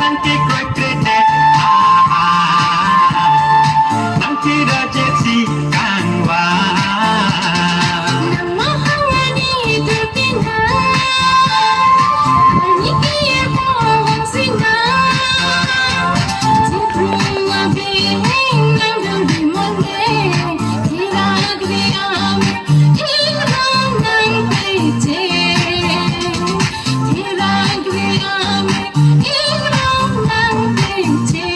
nanti kau krede nanti rejeki kanwa nama hawani terpindah nikih bohong singgah jika bihing nang di monde kira kriam hilang nang pece kira kriam hilang nang pece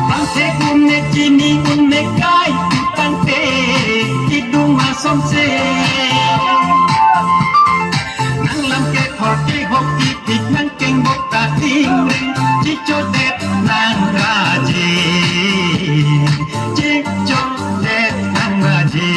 Bangsa unek kini unek kai tante hidung masam se nang lam ke hoki hoki tik nang keng bok ta ting chicho det nang raji chicho det nang raji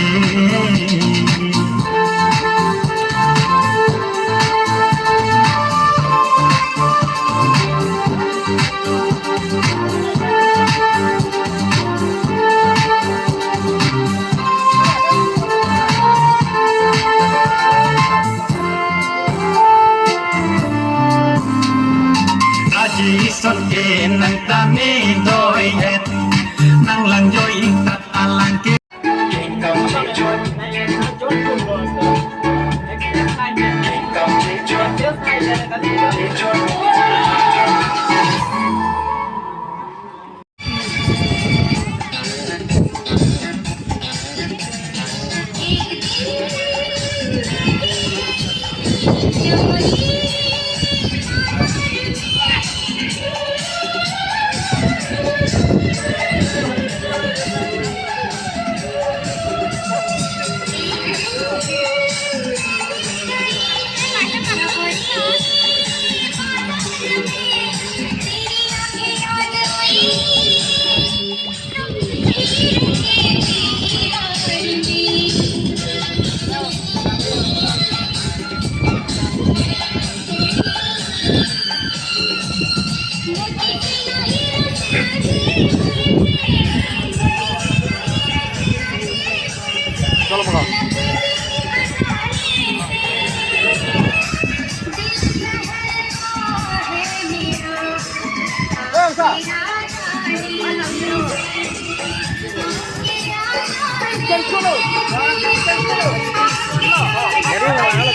Isot ke nang tami doi het nang lang joy tat alang ke kingdom chut Jadi